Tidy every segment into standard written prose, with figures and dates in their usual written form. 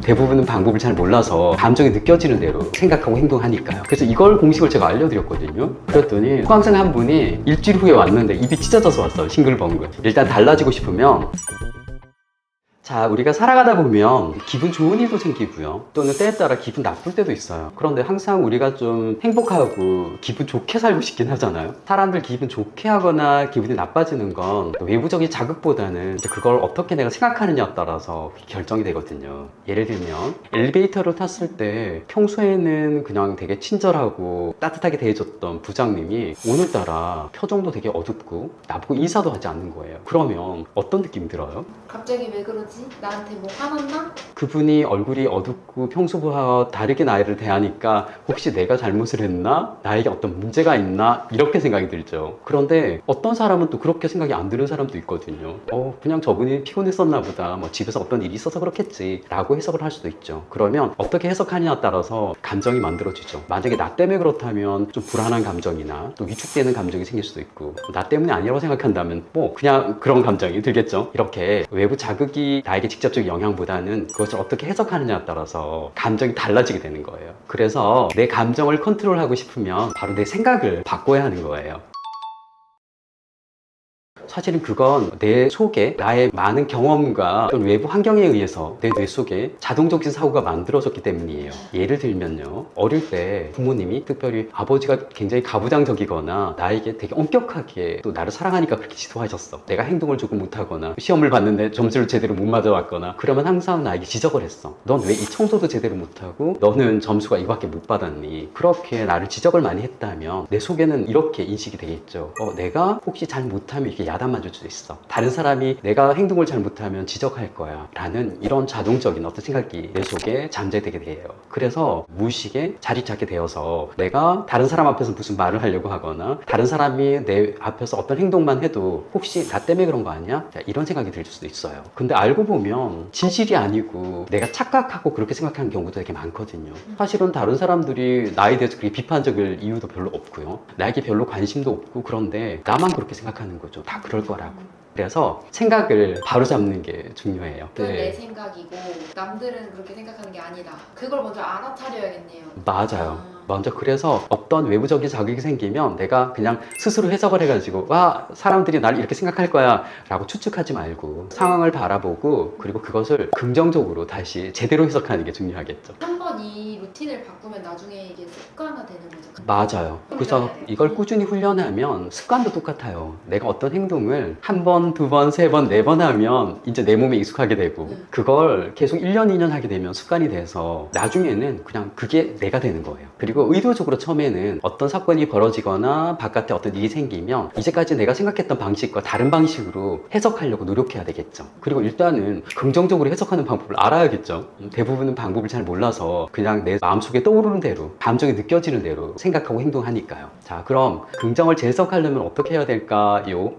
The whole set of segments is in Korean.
대부분은 방법을 잘 몰라서 감정이 느껴지는 대로 생각하고 행동하니까요. 그래서 이걸 공식을 제가 알려드렸거든요. 그랬더니 수강생 한 분이 일주일 후에 왔는데 입이 찢어져서 왔어요. 싱글벙글. 일단 달라지고 싶으면 자, 우리가 살아가다 보면 기분 좋은 일도 생기고요. 또는 때에 따라 기분 나쁠 때도 있어요. 그런데 항상 우리가 좀 행복하고 기분 좋게 살고 싶긴 하잖아요. 사람들 기분 좋게 하거나 기분이 나빠지는 건 외부적인 자극보다는 그걸 어떻게 내가 생각하느냐에 따라서 결정이 되거든요. 예를 들면 엘리베이터를 탔을 때 평소에는 그냥 되게 친절하고 따뜻하게 대해줬던 부장님이 오늘따라 표정도 되게 어둡고 나보고 인사도 하지 않는 거예요. 그러면 어떤 느낌이 들어요? 갑자기 왜 그러지? 나한테 뭐 화났나? 그분이 얼굴이 어둡고 평소와 다르게 나를 대하니까 혹시 내가 잘못을 했나? 나에게 어떤 문제가 있나? 이렇게 생각이 들죠. 그런데 어떤 사람은 또 그렇게 생각이 안 드는 사람도 있거든요. 그냥 저분이 피곤했었나 보다. 뭐 집에서 어떤 일이 있어서 그렇겠지. 라고 해석을 할 수도 있죠. 그러면 어떻게 해석하느냐에 따라서 감정이 만들어지죠. 만약에 나 때문에 그렇다면 좀 불안한 감정이나 또 위축되는 감정이 생길 수도 있고, 나 때문에 아니라고 생각한다면 뭐 그냥 그런 감정이 들겠죠. 이렇게 외부 자극이 나에게 직접적인 영향보다는 그것을 어떻게 해석하느냐에 따라서 감정이 달라지게 되는 거예요. 그래서 내 감정을 컨트롤하고 싶으면 바로 내 생각을 바꿔야 하는 거예요. 사실은 그건 내 속에 나의 많은 경험과 또는 외부 환경에 의해서 내 뇌 속에 자동적인 사고가 만들어졌기 때문이에요. 예를 들면요, 어릴 때 부모님이, 특별히 아버지가 굉장히 가부장적이거나 나에게 되게 엄격하게 또 나를 사랑하니까 그렇게 지도하셨어. 내가 행동을 조금 못하거나 시험을 봤는데 점수를 제대로 못 맞아왔거나 그러면 항상 나에게 지적을 했어. 넌 왜 이 청소도 제대로 못하고 너는 점수가 이거밖에 못 받았니? 그렇게 나를 지적을 많이 했다면 내 속에는 이렇게 인식이 되겠죠. 내가 혹시 잘 못하면 이게 야단만 줄 수도 있어. 다른 사람이 내가 행동을 잘 못하면 지적할 거야 라는 이런 자동적인 어떤 생각이 내 속에 잠재되게 돼요. 그래서 무의식에 자리 잡게 되어서 내가 다른 사람 앞에서 무슨 말을 하려고 하거나 다른 사람이 내 앞에서 어떤 행동만 해도 혹시 나 때문에 그런 거 아니야? 이런 생각이 들 수도 있어요. 근데 알고 보면 진실이 아니고 내가 착각하고 그렇게 생각하는 경우도 되게 많거든요. 사실은 다른 사람들이 나에 대해서 그렇게 비판적일 이유도 별로 없고요. 나에게 별로 관심도 없고, 그런데 나만 그렇게 생각하는 거죠. 다 그럴 거라고. 그래서 생각을 바로잡는 게 중요해요. 그건 내 생각이고 남들은 그렇게 생각하는 게 아니다. 그걸 먼저 알아차려야겠네요. 맞아요. 먼저 그래서 어떤 외부적인 자극이 생기면 내가 그냥 스스로 해석을 해가지고 사람들이 나를 이렇게 생각할 거야 라고 추측하지 말고 상황을 바라보고, 그리고 그것을 긍정적으로 다시 제대로 해석하는 게 중요하겠죠. 한 번 이 루틴을 바꾸면 나중에 이게 습관화되는 거죠. 맞아요. 그래서 이걸 꾸준히 훈련하면 습관도 똑같아요. 내가 어떤 행동을 한 번, 두 번, 세 번, 네 번 하면 이제 내 몸에 익숙하게 되고, 그걸 계속 1년, 2년 하게 되면 습관이 돼서 나중에는 그냥 그게 내가 되는 거예요. 그리고 의도적으로 처음에는 어떤 사건이 벌어지거나 바깥에 어떤 일이 생기면 이제까지 내가 생각했던 방식과 다른 방식으로 해석하려고 노력해야 되겠죠. 그리고 일단은 긍정적으로 해석하는 방법을 알아야겠죠. 대부분은 방법을 잘 몰라서 그냥 내 마음속에 떠오르는 대로, 감정이 느껴지는 대로 생각하고 행동하니까요. 자, 그럼 긍정을 재해석하려면 어떻게 해야 될까요?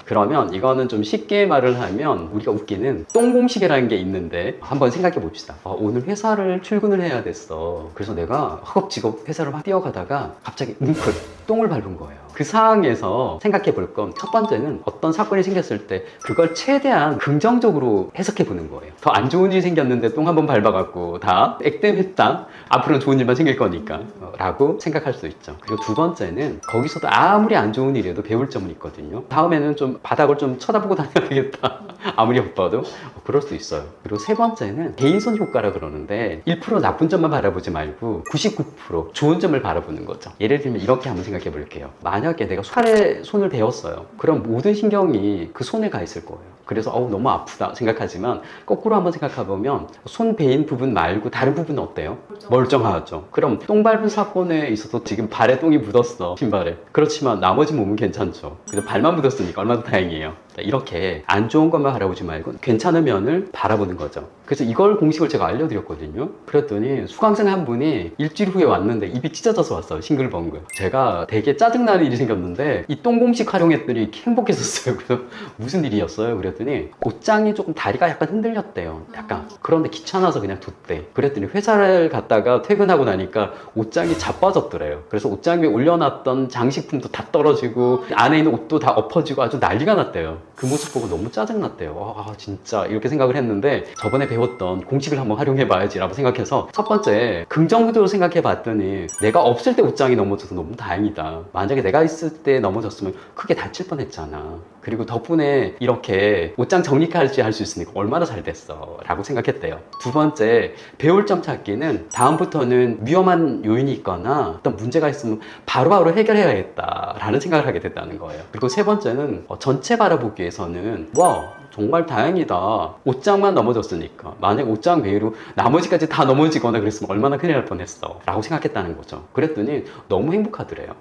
그러면 이거는 좀 쉽게 말을 하면 우리가 웃기는 똥공식이라는 게 있는데 한번 생각해 봅시다. 오늘 회사를 출근을 해야 됐어. 그래서 내가 허겁지겁 회사를 막 뛰어가다가 갑자기 웅클 똥을 밟은 거예요. 그 상황에서 생각해 볼 건 첫 번째는 어떤 사건이 생겼을 때 그걸 최대한 긍정적으로 해석해 보는 거예요. 더 안 좋은 일이 생겼는데 똥 한번 밟아갖고 다 액땜했다. 앞으로는 좋은 일만 생길 거니까 라고 생각할 수 있죠. 그리고 두 번째는 거기서도 아무리 안 좋은 일이라도 배울 점은 있거든요. 다음에는 좀 바닥을 좀 쳐다보고 다녀야 되겠다. 아무리 바빠도 그럴 수 있어요. 그리고 세 번째는 개인선 효과라 그러는데 1% 나쁜 점만 바라보지 말고 99% 좋은 점을 바라보는 거죠. 예를 들면 이렇게 한번 생각해 볼게요. 만약에 내가 팔에 손을 대었어요. 그럼 모든 신경이 그 손에 가 있을 거예요. 그래서 너무 아프다 생각하지만 거꾸로 한번 생각해 보면 손 베인 부분 말고 다른 부분은 어때요? 멀쩡하죠. 그럼 똥 밟은 사건에 있어서 지금 발에 똥이 묻었어, 신발에. 그렇지만 나머지 몸은 괜찮죠. 그래서 발만 묻었으니까 얼마나 다행이에요. 이렇게 안 좋은 것만 바라보지 말고 괜찮은 면을 바라보는 거죠. 그래서 이걸 공식을 제가 알려드렸거든요. 그랬더니 수강생 한 분이 일주일 후에 왔는데 입이 찢어져서 왔어요. 싱글벙글. 제가 되게 짜증나는 일이 생겼는데 이 똥 공식 활용했더니 행복했었어요. 그래서 무슨 일이었어요? 그랬더니 옷장이 조금 다리가 약간 흔들렸대요. 약간. 그런데 귀찮아서 그냥 뒀대. 그랬더니 회사를 갔다가 퇴근하고 나니까 옷장이 자빠졌더래요. 그래서 옷장 위에 올려놨던 장식품도 다 떨어지고 안에 있는 옷도 다 엎어지고 아주 난리가 났대요. 그 모습 보고 너무 짜증났대요. 아, 진짜 이렇게 생각을 했는데 저번에 배웠던 공식을 한번 활용해봐야지 라고 생각해서 첫 번째, 긍정적으로 생각해봤더니 내가 없을 때 옷장이 넘어져서 너무 다행이다. 만약에 내가 있을 때 넘어졌으면 크게 다칠 뻔했잖아. 그리고 덕분에 이렇게 옷장 정리까지 할 수 있으니까 얼마나 잘 됐어 라고 생각했대요. 두 번째, 배울 점 찾기는 다음부터는 위험한 요인이 있거나 어떤 문제가 있으면 바로바로 해결해야겠다 라는 생각을 하게 됐다는 거예요. 그리고 세 번째는 전체 바라보기에서는 와, 정말 다행이다. 옷장만 넘어졌으니까. 만약 옷장 외로 나머지까지 다 넘어지거나 그랬으면 얼마나 큰일 날 뻔했어 라고 생각했다는 거죠. 그랬더니 너무 행복하더래요.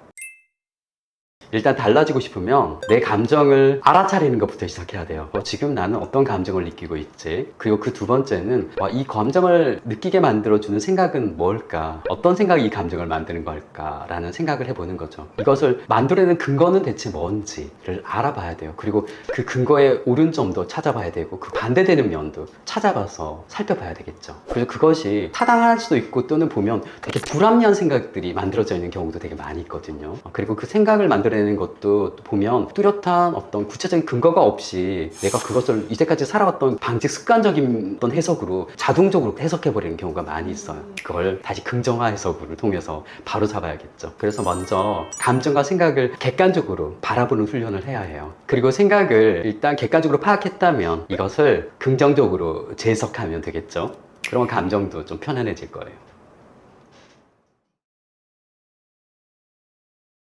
일단 달라지고 싶으면 내 감정을 알아차리는 것부터 시작해야 돼요. 지금 나는 어떤 감정을 느끼고 있지? 그리고 그 두 번째는 이 감정을 느끼게 만들어주는 생각은 뭘까? 어떤 생각이 이 감정을 만드는 걸까? 라는 생각을 해보는 거죠. 이것을 만들어내는 근거는 대체 뭔지를 알아봐야 돼요. 그리고 그 근거의 옳은 점도 찾아봐야 되고 그 반대되는 면도 찾아봐서 살펴봐야 되겠죠. 그래서 그것이 타당할 수도 있고 또는 보면 되게 불합리한 생각들이 만들어져 있는 경우도 되게 많이 있거든요. 그리고 그 생각을 만들어내는 것도 보면 뚜렷한 어떤 구체적인 근거가 없이 내가 그것을 이제까지 살아왔던 방식 습관적인 어떤 해석으로 자동적으로 해석해버리는 경우가 많이 있어요. 그걸 다시 긍정화 해석을 통해서 바로 잡아야겠죠. 그래서 먼저 감정과 생각을 객관적으로 바라보는 훈련을 해야 해요. 그리고 생각을 일단 객관적으로 파악했다면 이것을 긍정적으로 재해석하면 되겠죠. 그러면 감정도 좀 편안해질 거예요.